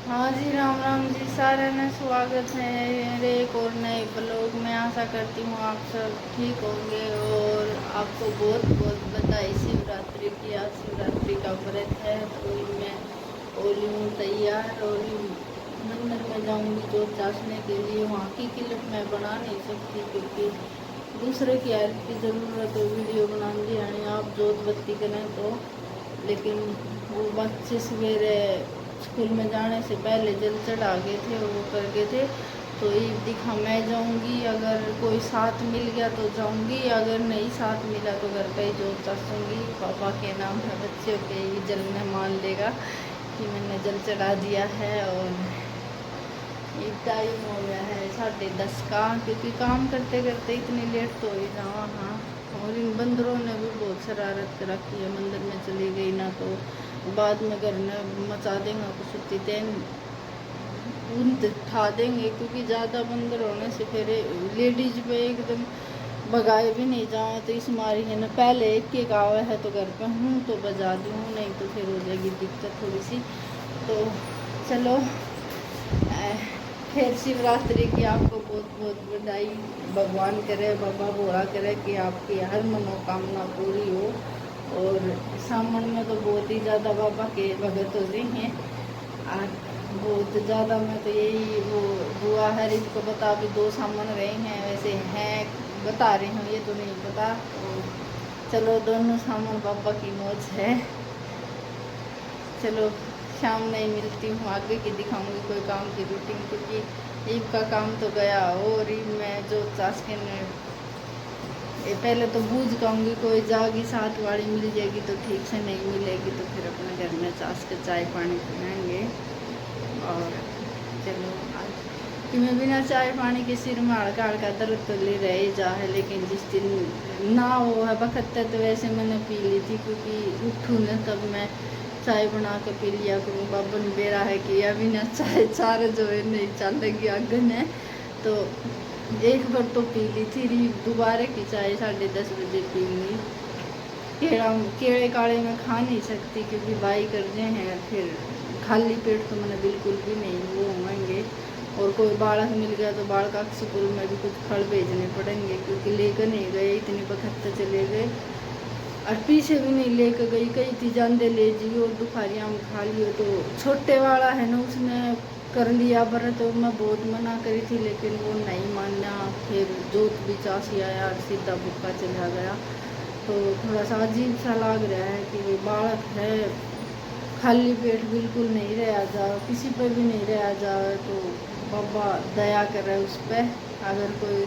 हाँ जी, राम राम जी, सारे ने स्वागत है मेरे एक और नए ब्लॉग में। आशा करती हूँ आप सब ठीक होंगे और आपको बहुत बहुत बधाई शिवरात्रि की। आज शिवरात्रि का व्रत है तो मैं हो रही हूँ तैयार और मंदिर में जाऊँगी जोत चाचने के लिए। वहाँ की क्लिप मैं बना नहीं सकती क्योंकि दूसरे की हेल्प की ज़रूरत है वीडियो बनाने यानी आप जोत बत्ती करें तो। लेकिन वो बच्चे सवेरे स्कूल में जाने से पहले जल चढ़ा गए थे और वो कर गए थे। तो ईद दिखा मैं जाऊंगी, अगर कोई साथ मिल गया तो जाऊंगी, अगर नहीं साथ मिला तो घर पे ही जोत चाचूंगी। पापा के नाम है, बच्चों के ही जल में मान लेगा कि मैंने जल चढ़ा दिया है। और ये टाइम हो गया है 10:30 का, क्योंकि काम करते करते इतनी लेट तो ही जाओ। हाँ, और इन बंदरों ने भी बहुत शरारत रखी है। मंदिर में चली गई ना तो बाद में घर में मचा देंगे कुछ उतनी तेन उठा देंगे, क्योंकि ज़्यादा बंदर होने से फिर लेडीज पे एकदम भगाए भी नहीं जाओ तो इस मारी है ना। पहले एक एक आवा है तो घर पे हूँ तो बजा दूँ, नहीं तो फिर हो जाएगी दिक्कत थोड़ी सी। तो चलो, फिर शिवरात्रि की आपको बहुत बहुत बधाई। भगवान करे, बाबा बुरा करे कि आपकी हर मनोकामना पूरी हो। और सावन में तो बहुत ही ज़्यादा बाबा के भगत हो रहे हैं और बहुत ज़्यादा। मैं तो यही वो बुआ है इसको बता भी 2 सामान रहे हैं, वैसे हैं बता रही हूँ, ये तो नहीं पता। तो चलो, दोनों सामान बाबा की मौज है। चलो, शाम में ही मिलती हूँ, आगे की दिखाऊंगी कोई काम की रूटीन, क्योंकि ईद का काम तो गया। और ईद में जो चाशके ने पहले तो बूझ कहूँगी, कोई जागी साथ वाली मिल जाएगी तो ठीक से, नहीं मिलेगी तो फिर अपने घर में चाश के चाय पानी पिलाएंगे। और चलो, आज कि मैं बिना चाय पानी के सिर में हल्का हल्का दर्द तो ले रहे जा है, लेकिन जिस दिन ना वो है बखत तो वैसे मैंने पी ली थी, क्योंकि उठूँ ना तब मैं चाय बना के पी लिया करूँ। बाबा ने बेरा है कि अभी ना चाय चार जो है नहीं चलेगी अगन है। तो एक बार तो पी ली थी, दोबारा की चाय 10:30 बजे पीऊँगी। केड़े काले में खा नहीं सकती क्योंकि भाई कर्जे हैं, फिर खाली पेट तो मैंने बिल्कुल भी नहीं वो होंगे। और कोई बालक मिल गया तो बालका स्कूल में भी कुछ फल भेजने पड़ेंगे, क्योंकि लेकर नहीं गए, इतनी बखत चले गए और पीछे भी नहीं लेकर गई। कई थी जांदे ले जी और दुखारियाँ में खा लियो। तो छोटे वाला है ना, उसने कर लिया व्रत, तो मैं बहुत मना करी थी लेकिन वो नहीं माना। फिर जोत भी चासी आया और सीधा भूखा चला गया। तो थोड़ा सा अजीब सा लग रहा है कि वो बालक है, खाली पेट बिल्कुल नहीं रहा जा, किसी पर भी नहीं रहा जा। तो बाबा दया करे उस पर, अगर कोई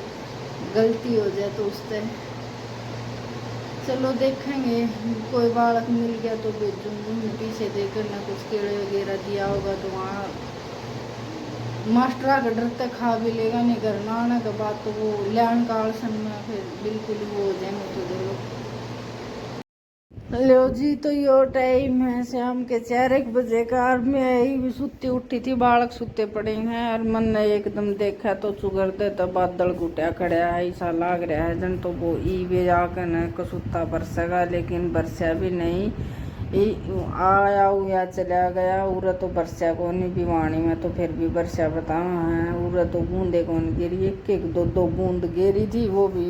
गलती हो जाए तो उस पर चलो देखेंगे। कोई बालक मिल गया तो भेजूंगी, पीछे देकर ना कुछ कीड़े वगैरह दिया होगा तो वहाँ मास्टरा का डर तक खा भी लेगा, नहीं घर में आने के बाद तो वो लैंड कार्सन में फिर बिल्कुल वो हो जाएंगे। तो देखो लो जी, तो यो टाइम है शाम के 4-1 बजे का और मैं यही सुती उठी थी, बालक सुते पड़े हैं और मन ने एकदम देखा तो चुगर दे तो बादल गुटिया खड़ा है। ऐसा लाग रहा है जन तो वो ई वे आकर न कसुता बरसेगा, लेकिन बरसा भी नहीं। आया हुआ चला गया। उरा तो बरसा को नहीं भिवानी में, तो फिर भी बरसा बताओ है। उरा तो बूंदे कौन गिरी, एक एक दो दो बूंद गिरी थी, वो भी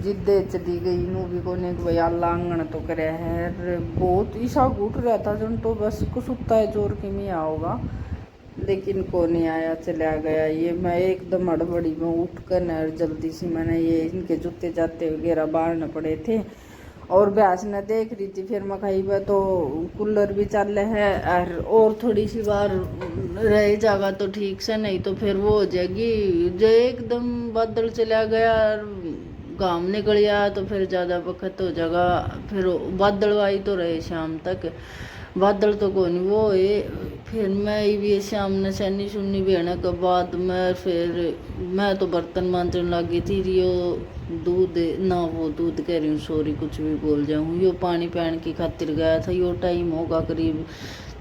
जिद्दे चली गई। नू भी कोने भाई अल्लाह आंगन तो करे है। बहुत ईसा घुट रहा था जन तो बस कुसुत्ता है जोर की मियाँ होगा, लेकिन को नहीं आया, चला गया। ये मैं एकदम हड़बड़ी में उठ कर न जल्दी से मैंने ये इनके जूते जाते वगैरह बाहरने पड़े थे और भैंस ने देख रही थी। फिर मैं कही तो कूलर भी चल है और थोड़ी सी बार रह जाएगा तो ठीक से, नहीं तो फिर वो हो जाएगी। जो एकदम बादल चला गया और घाम निकल गया तो फिर ज़्यादा वक्त हो जाएगा। फिर बादलवाई तो रहे शाम तक, बादल तो कोई नहीं वो है। फिर मैं भी शाम ने सैनी सुननी बहने के बाद मैं तो बर्तन मांजने लगी थी। रियो दूध ना, वो दूध कह रही हूँ, सॉरी कुछ भी बोल जाऊँ। यो पानी पीने की खातिर गया था। यो टाइम होगा करीब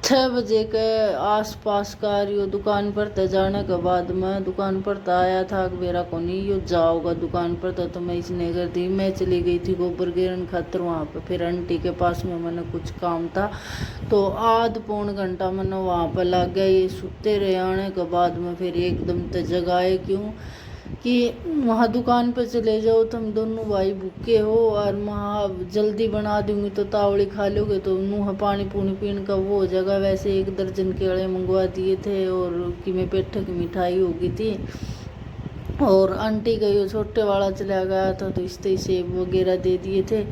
6 बजे के आसपास का यो दुकान पर त जाने के बाद मैं दुकान पर त आया था मेरा को नहीं यो जाओगा दुकान पर तो मैं इसने कर दी। मैं चली गई थी गोबर गिरन खातर वहाँ पे, फिर आंटी के पास में मैंने कुछ काम था तो आध पौन घंटा मैंने वहाँ पर लग गया। ये सुते रहे, आने के बाद में फिर एकदम तो जगाए क्यों कि वहाँ दुकान पर चले जाओ तुम दोनों भाई भूखे हो और वहाँ जल्दी बना दूंगी तो तावड़ी खा लोगे तो मुँह पानी पूनी पीने का वो हो जाएगा। वैसे 1 दर्जन केले मंगवा दिए थे और कि मैं पेठे की मिठाई होगी थी और आंटी का ये छोटे वाला चला गया था तो इससे सेब वगैरह दे दिए थे।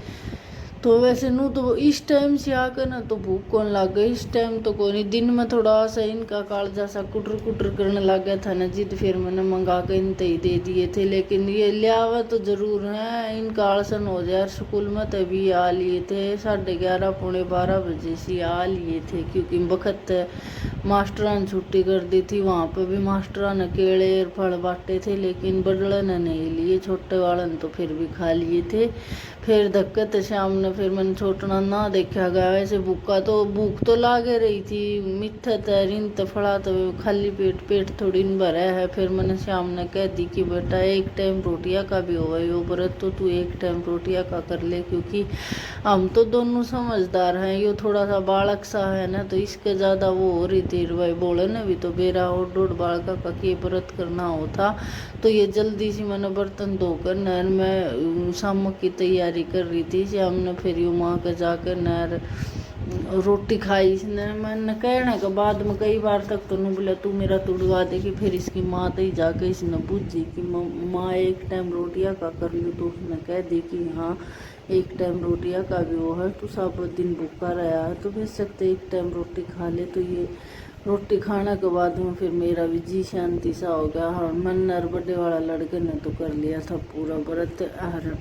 तो वैसे नू तो इस टाइम से आकर ना तो भूख कौन लग गई, इस टाइम तो कोई नहीं। दिन में थोड़ा सा इनका कालजा सा कुटर कुटर करने लग गया था ना जिद, फिर मैंने मंगा के इनते ही दे दिए थे। लेकिन ये लियावा तो ज़रूर है, इनका आलसन हो जाए। स्कूल में तभी आ लिए थे 11:30 पौने 12 बजे से आ लिए थे क्योंकि वक्त मास्टरा ने छुट्टी कर दी थी। वहाँ पर भी मास्टरा ने केले और फल बांटे थे लेकिन बड़े ने नहीं लिए, छोटे वाले ने तो फिर भी खा लिए थे। फिर धक्कत शाम ने फिर मैंने छोटना ना देखा गया। वैसे भूख तो लागे रही थी, मिठा तरीन तो फड़ा तो खाली पेट थोड़ी न भरा है। फिर मैंने शाम ने कह दी कि बेटा एक टाइम रोटियां का भी हो यो व्रत तो तू एक टाइम रोटियां का कर ले क्योंकि हम तो दोनों समझदार हैं, यो थोड़ा सा बालक सा है ना तो इसके ज़्यादा वो हो रही थी। भाई बोले ना भी तो बेरा और 1.5 बालका का के व्रत करना होता तो ये जल्दी से मैंने बर्तन धोकर नहर में शाम की तैयारी कर रही थी। शाम ने फिर यूँ माँ के जाकर नहर रोटी खाई। इसने मैंने कहने के बाद में कई बार तक तो नहीं बोला तू मेरा तुड़वा देगी। फिर इसकी माँ तो ही जाकर इसने पूछी कि माँ एक टाइम रोटियां का कर लूँ तो उसने कह दी कि हाँ एक टाइम रोटियां का भी वो है, तू सब दिन भूखा रहा है तो बेशक एक टाइम रोटी खा ले। तो ये रोटी खाने के बाद में फिर मेरा भी जी शांति सा हो गया। हाँ मन और बड़े वाला लड़के ने तो कर लिया था पूरा व्रत। और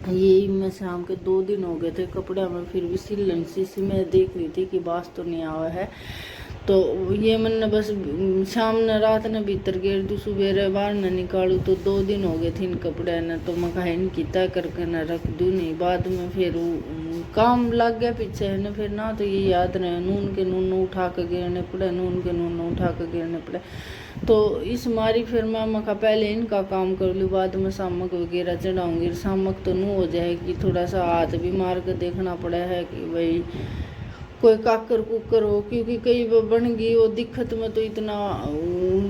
यही मैं शाम के 2 दिन हो गए थे कपड़े में फिर भी सिलन सी मैं देख रही थी कि बास तो नहीं आवा है। तो ये मैंने बस शाम ने रात ने भीतर गेर दूँ सुबह बाहर न निकालूँ तो 2 दिन हो गए थे इन कपड़े ने तो मैं कहा इनकी तय करके न रख दूँ नहीं। बाद में फिर काम लग गया पीछे है ना, फिर ना तो ये याद रहे नून के नून उठा के गिरने पड़े, नून के नून उठा के गिरने पड़े। तो इस मारी फिर मैं कहा पहले इनका काम कर लूँ बाद में सामक वगैरह चढ़ाऊँगी। सामक तो नू हो जाएगी, थोड़ा सा हाथ भी मार के देखना पड़ा है कि भाई कोई काकर कुकर हो क्योंकि कई वो बन गई वो दिक्कत में तो इतना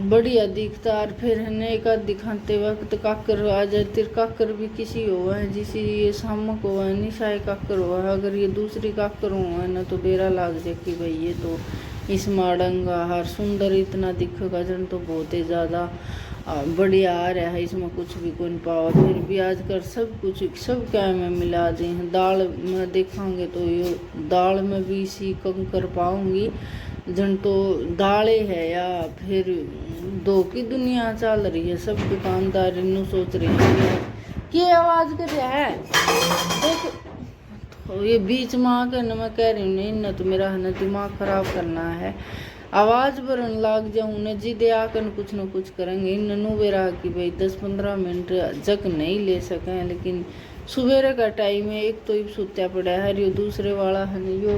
बढ़िया दिखता। और फिर है ना एक आध दिखाते वक्त काकर आ जाती, काकर भी किसी हुआ है जिसे ये शामक हुआ है निशाए काकर हुआ है। अगर ये दूसरी काकर हुआ है ना तो बेरा लाग जाए कि भाई ये तो इस माड़ंगा हर सुंदर इतना दिखेगा जन तो बहुत ही ज़्यादा बढ़िया आ रहा है, इसमें कुछ भी कोई पावा। फिर भी आजकल सब कुछ सब क्या में मिला दी हैं। दाल में देखेंगे तो ये दाल में भी इसी कंकर पाऊंगी जन तो दालें है या फिर दो की दुनिया चल रही है। सब दुकानदार इन्हों सोच रहे हैं कि आवाज़ कर रहा है देख तो ये बीच में आकर न मैं कह रही हूँ नहीं न तो मेरा है न दिमाग ख़राब करना है, आवाज़ भरन लाग जाऊँ न जिदे आकर कुछ न कुछ करेंगे। इन नू बेरा कि भाई 10-15 मिनट जग नहीं ले सकें लेकिन सवेरे का टाइम है। एक तो सुत्या पड़ा है यो दूसरे वाला है न यो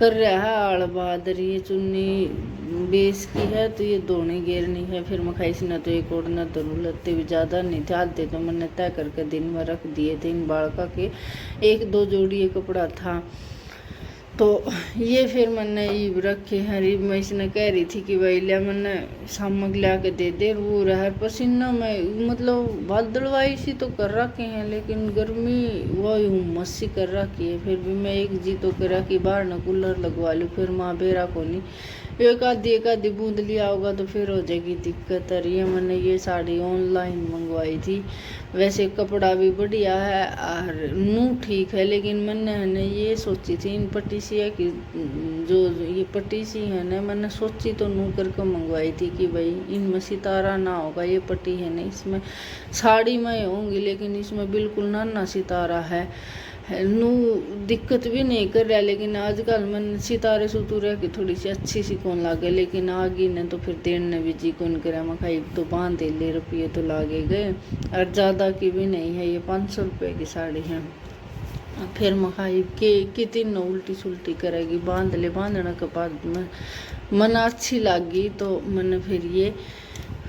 कर रहा है आड़ बहादुर। ये चुन्नी बेस की है तो ये दोनों घेरनी है। फिर मैं खाई सी न तो एक और न दोनों लगते भी ज़्यादा नहीं थे, आधे तो मैंने तय करके दिन में रख दिए थे इन बालका के। 1-2 जोड़ी कपड़ा था तो ये फिर मैंने ईब रखे हैं। रीब मैं इसने कह रही थी कि भाई लिया मैंने सामक ला के दे दे वो रहा पसीना में मतलब बादलवाई सी तो कर रखे हैं लेकिन गर्मी वही उमस सी कर रखी है। फिर भी मैं एक जी तो करा कि बाहर न कूलर लगवा लूँ। फिर माँ बेरा को नहीं एक आधी बूंद लिया होगा तो फिर हो जाएगी दिक्कत। और ये मैंने ये साड़ी ऑनलाइन मंगवाई थी, वैसे कपड़ा भी बढ़िया है और नू ठीक है लेकिन मैंने ये सोची थी इन पट्टी सी है कि जो ये पट्टी सी है ना मैंने सोची तो नू करके मंगवाई थी कि भाई इनमें सितारा ना होगा। ये पट्टी है ना इसमें साड़ी में होंगी लेकिन इसमें बिल्कुल ना सितारा है नू दिक्कत भी नहीं कर रहा। लेकिन आजकल मन सितारे सुतूरे की थोड़ी सी अच्छी सी कौन लागे लेकिन आगे ने तो फिर देने भी जी कौन करे। मैं खाई तो 5 रुपये तो लागे गए और ज़्यादा की भी नहीं है। ये 500 रुपये की साड़ी है फिर मैं खाई के तीनों उल्टी सुल्टी करेगी, बांधने के बाद में मन अच्छी लगी तो मैंने फिर ये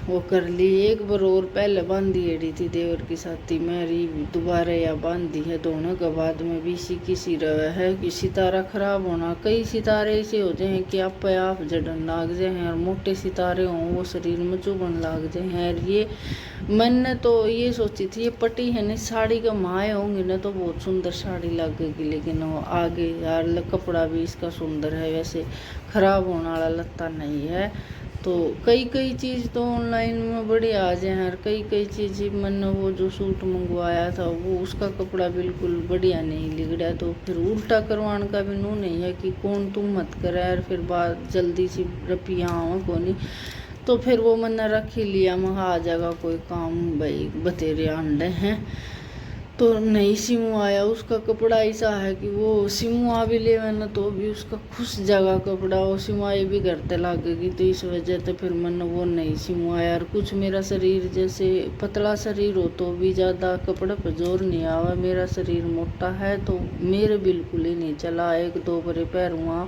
वो कर ली। एक बार और पहले बांधी एड़ी थी देवर की साथी मेरी, दोबारा या बांधी है दोनों के बाद में भी इसी किसी रहा है कि सितारा खराब होना। कई सितारे ऐसे हो जाए कि आप जड़न लाग जाए और मोटे सितारे हों वो शरीर में चुभन लाग जाए। और ये मैंने तो ये सोची थी ये पटी है नहीं साड़ी का माए होंगे ना तो बहुत सुंदर साड़ी लगेगी, लेकिन वो आगे यार कपड़ा भी इसका सुंदर है, वैसे खराब होने वाला लत्ता नहीं है। तो कई चीज़ तो ऑनलाइन में बड़ी आ जाए और कई चीज़ मैंने वो जो सूट मंगवाया था वो उसका कपड़ा बिल्कुल बढ़िया नहीं लिगड़ा। तो फिर उल्टा करवाने का भी नू नहीं है कि कौन तुम मत करे और फिर बात जल्दी सी रपिया आओ को नहीं। तो फिर वो मैंने रख ही लिया, मैं आ जाएगा कोई काम भाई बतेरे अंडे हैं। तो नई सिमू आया उसका कपड़ा ऐसा है कि वो सिमू आ भी ले मैंने तो भी उसका खुश जगह कपड़ा वो सिमाई भी करते लगेगी, तो इस वजह से फिर मैंने वो नई सिमू आया। और कुछ मेरा शरीर जैसे पतला शरीर हो तो भी ज़्यादा कपड़े पर जोर नहीं आवा, मेरा शरीर मोटा है तो मेरे बिल्कुल ही नहीं चला। एक दो बड़े पैर हुआ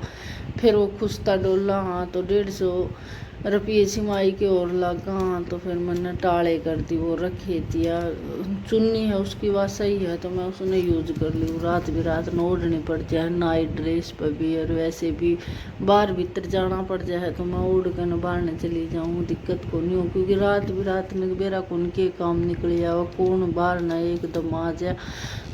फिर वो खुशता डोला हाँ तो 150 रुपये सिमाई के और लगा हाँ, तो फिर मैंने टाले कर दी वो रखे दिया। चुन्नी है उसकी बात सही है तो मैं उसने यूज कर ली। रात न ओढ़नी पड़ जाए नाइट ड्रेस पर भी और वैसे भी बाहर भीतर जाना पड़ जाए तो मैं ओढ़ कर न बाहर चली जाऊँ, दिक्कत को नहीं हो। क्योंकि रात में बेरा कौन के काम निकल जाओ कौन बाहर ना एकदम आ जाए,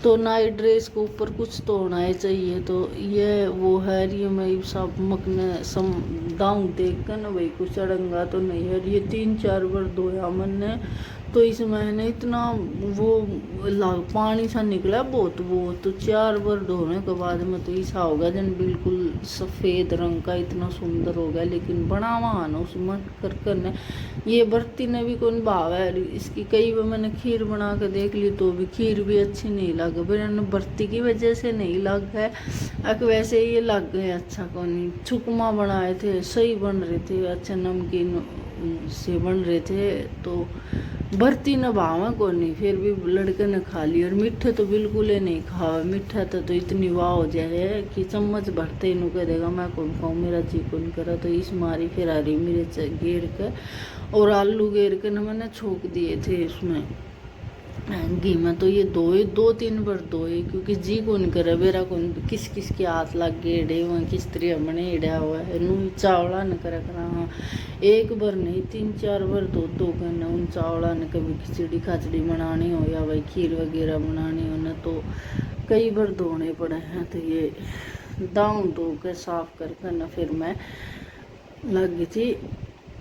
तो नाइट ड्रेस के ऊपर कुछ तो होना ही चाहिए। तो ये वो है ये मैं सब मकने सम दाऊँ देख कर ना भाई कुछ अड़ंगा तो नहीं है। ये 3-4 बार धोया मैंने तो इस महीने इतना वो पानी सा निकला बहुत वो, तो 4 बार धोने के बाद में तो ऐसा होगा जन बिल्कुल सफ़ेद रंग का इतना सुंदर हो गया। लेकिन बनावा आना उसमें कर ये बर्ती ने भी कौन भाव है इसकी। कई बार मैंने खीर बना कर देख ली तो भी खीर भी अच्छी नहीं लग, बर्ती की वजह से नहीं लग है अब वैसे ये लग गए अच्छा कौन। छुकमा बनाए थे सही बन रहे थे, अच्छा नमकीन से बन रहे थे तो बर्ती न भावा को नहीं, फिर भी लड़के ने खा ली। और मीठे तो बिल्कुल ही नहीं खाओ, मीठा तो इतनी वाह हो जाए कि चम्मच भरते ही कह देगा मैं कौन खाऊँ मेरा जी कौन करा। तो इस मारी फिर हरी मिर्च घेर कर और आलू घेर कर न मैंने छोंक दिए थे उसमें घी में। तो ये 2-3 बार धोए क्योंकि जी कौन करे बेरा कौन किस के हाथ लग गए एड़े वहाँ किस तरह हमने एड़ा हुआ है नू चावला न करा हाँ एक बार नहीं 3-4 बार धो करना उन चावला ने। कभी खिचड़ी खाचड़ी बनानी हो या भाई खीर वगैरह बनानी हो ना तो कई बार धोने पड़े हैं। तो ये दाऊँ धो कर साफ कर ना फिर मैं लगी थी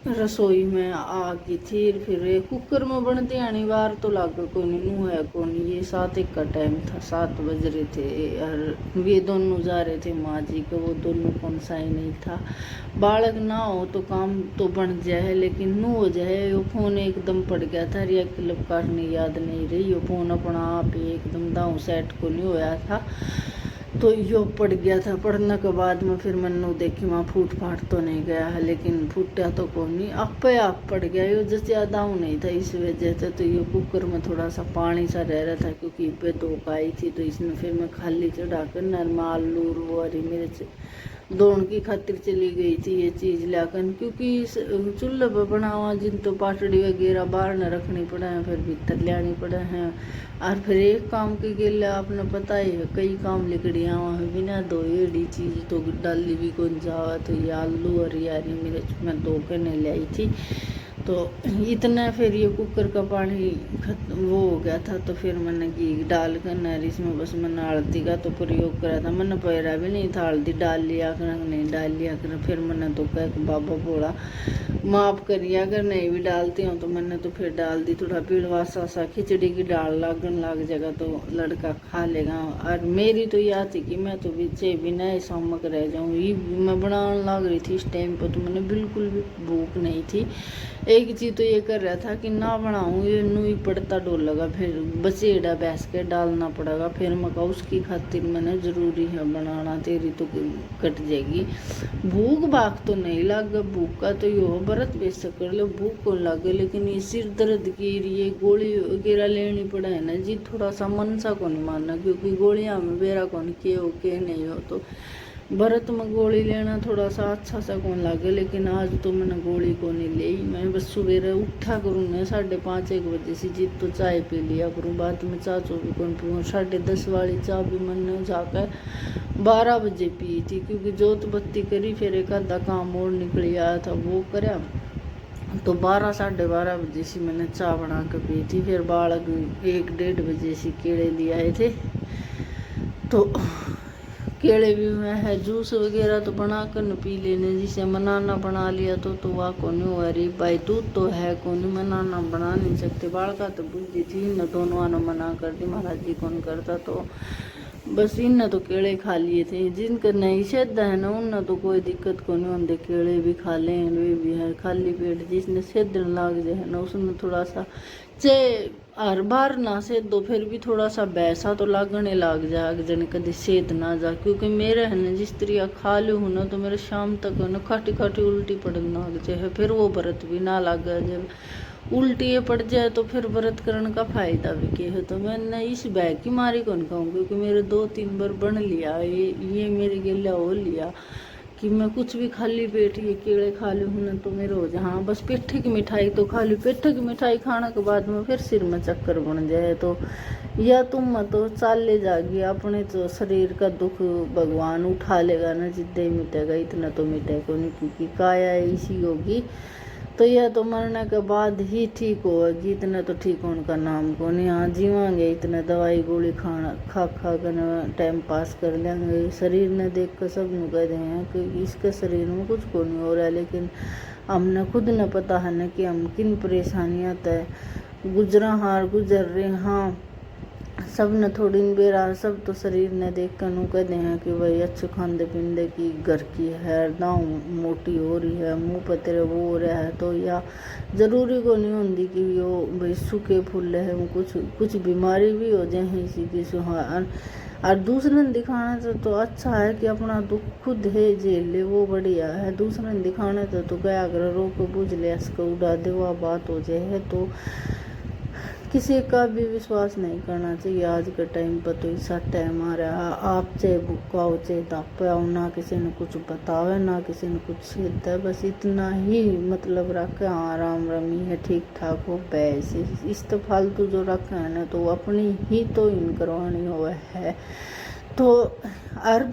रसोई में आ गई थी। फिर कुकर में बनते आनी बार तो लग कौन नू है कौन। ये 7-1 का टाइम था, 7 बज रहे थे और ये दोनों जा रहे थे माँ जी को, वो दोनों कौन सा ही नहीं था। बालक ना हो तो काम तो बन जाए लेकिन नू हो जाए। वो फ़ोन एकदम पड़ गया था रिया क्लब काटने याद नहीं रही, वो फ़ोन अपना आप ही एकदम दाऊँ सेट को नहीं होया था तो यो पड़ गया था। पढ़ने के बाद में फिर मैंने देखी वहाँ फूट फाट तो नहीं गया है लेकिन फूटा तो कौन नहीं आप पड़ गया। यो जैसे ज़्यादा नहीं था इस वजह से तो ये कुकर में थोड़ा सा पानी सा रह रहा था क्योंकि पे धोख आई थी। तो इसमें फिर मैं खाली चढ़ा कर नरमा आलू वो हरी मिर्च दौड़ की खातिर चली गई थी ये चीज़ लाकर। क्योंकि चूल्हे पर बना हुआ जिन तो पाटड़ी वगैरह बाहर न रखनी पड़े हैं फिर भीतर लानी पड़े हैं। और फिर एक काम की गिल आपने पता ही है कई काम लिकड़िया वहाँ बिना धोए एडी चीज़ तो डाली भी कौन जावा। तो ये आलू और हरी मिर्च मैं धो कर नहीं लाई थी तो इतना फिर ये कुकर का पानी वो हो गया था। तो फिर मैंने घी डाल कर न इसमें बस मैंने हल्दी का तो प्रयोग करा था। मैंने पैरा भी नहीं था, हल्दी डाल लिया कर नहीं डाल लिया कर। फिर मैंने तो कह बाबा बोला माफ़ करिए अगर नहीं भी डालती हूँ तो मैंने तो फिर डाल दी। थोड़ा पिड़वासा सा खिचड़ी की दाल लगन लग जाएगा तो लड़का खा लेगा। और मेरी तो यह थी कि मैं तो पीछे बिना ही समक रह जाऊँ। ये मैं बनाने लग रही थी इस टाइम पर तो मैंने बिल्कुल भी भूख नहीं थी। एक चीज़ तो ये कर रहा था कि ना बनाऊँ, ये नू ही पड़ता डोल लगा, फिर बचेड़ा बैस के डालना पड़ेगा। फिर मैं कहा उसकी खातिर मैंने ज़रूरी है बनाना, तेरी तो कट जाएगी। भूख भाग तो नहीं लग, भूख का तो यो व्रत बेशक कर लो, भूख को लगे, लेकिन ये सिर दर्द की ये गोली वगैरह लेनी पड़ा है ना जी, थोड़ा सा मन सा को नहीं मानना, क्योंकि गोलियाँ में बेरा कौन के हो के नहीं हो, तो व्रत में गोली लेना थोड़ा सा अच्छा सा कौन लगे। लेकिन आज तो मैंने गोली को नहीं ली, मैं बस सवेरे उठा करूँ ना 5:30-1 बजे से, जीत तो चाय पी लिया करूँ, बाद में चाय भी कौन पीऊँ। 10:30 वाली चाय भी मैंने जाकर 12 बजे पी थी, क्योंकि जोत बत्ती करी, फिर एक आधा काम और निकल आया था वो करा, तो 12-12:30 बजे से मैंने चाय बना के पी थी। फिर बालक 1-1:30 बजे से केले ले आए थे, तो केले भी मैं है जूस वगैरह तो बना कर न पी लेने, जिसे मनाना बना लिया तो वह कौन हुआ, अरे भाई दूध तो है कौन, मनाना बना नहीं सकते। बालका तो बुद्धि थी न, दोनों ने मना कर दी, महाराज जी कौन करता, तो बस इन तो केले खा लिए थे। जिनका नहीं श्रद्धा है ना उन तो कोई दिक्कत को नहीं होती, केले भी खा लें, वे भी है खाली पेट। जिसने सेधन लाग जाए ना उसमें थोड़ा सा चे हर बार ना से दो, फिर भी थोड़ा सा बैसा तो लागने लग जा जन कभी सेध ना जा। क्योंकि मेरे है ना जिस तरह खा लूँ हूँ ना, तो मेरे शाम तक है ना खाटी खाटी उल्टी पड़ने लग जाए, फिर वो व्रत भी ना लग जब उल्टी ये पड़ जाए, तो फिर व्रत करने का फायदा भी क्या है। तो मैंने इस बैग की मारी कौन कहूँ, क्योंकि मेरे 2-3 बार बन लिया ये मेरे गिला हो लिया कि मैं कुछ भी खाली पेट ये केले खा लूँ ना, तो मेरे हो जाए। हाँ बस पेठे की मिठाई तो खा लूँ, पेठे की मिठाई खाने के बाद में फिर सिर में चक्कर बन जाए, तो या तुम तो चाल ले जागी, अपने तो शरीर का दुख भगवान उठा लेगा ना, जिद्दे ही मिटेगा, इतना तो मिटेगा नहीं, क्योंकि काया ऐसी होगी तो यह तो मरने के बाद ही ठीक होगी, इतना तो ठीक होने का नाम को नहीं। हाँ जीवांगे इतना, दवाई गोली खाना खा कर टाइम पास कर लेंगे। शरीर ने देख कर सब नु कह रहे हैं कि इसके शरीर में कुछ को नहीं हो रहा है, लेकिन हमने खुद न पता है ना कि हम किन परेशानियाँ तय गुजर रहे। हाँ सब न थोड़ी बेरा, सब तो शरीर ने देख कर नू कहते हैं कि भाई अच्छे खांदे पींदे की घर की है, दाँव मोटी हो रही है, मुँह पतरे वो हो रहा है, तो या ज़रूरी को नहीं होती कि वो भाई सूखे फूल है, वो कुछ बीमारी भी हो जाए इसी की सुहा। और दूसरे ने दिखाने से तो अच्छा है कि अपना दुख खुद है झेल ले, वो बढ़िया है। दूसरे ने दिखाने से तो क्या अगर रो को बुझ ले, इसको उड़ा दे, वह बात हो जाए, तो किसी का भी विश्वास नहीं करना चाहिए। आज के टाइम पर तो ऐसा टाइम आ रहा है, आप चाहे भूखा हो चाहे दापा हो, ना किसी ने कुछ बतावे ना किसी ने कुछ सीखता है, बस इतना ही मतलब रखे, हाँ राम रमी है ठीक ठाक हो पैसे, इस तो फालतू जो रखे है ना, तो अपनी ही तो इन करवानी हुआ है। तो हर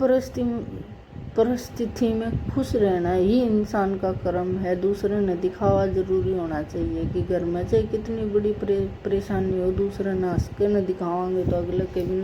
परिस्थिति में खुश रहना ही इंसान का कर्म है। दूसरे ने दिखावा जरूरी होना चाहिए कि घर में चाहे कितनी बड़ी परेशानी हो, दूसरे ने हंस के न दिखावांगे तो अगले के भी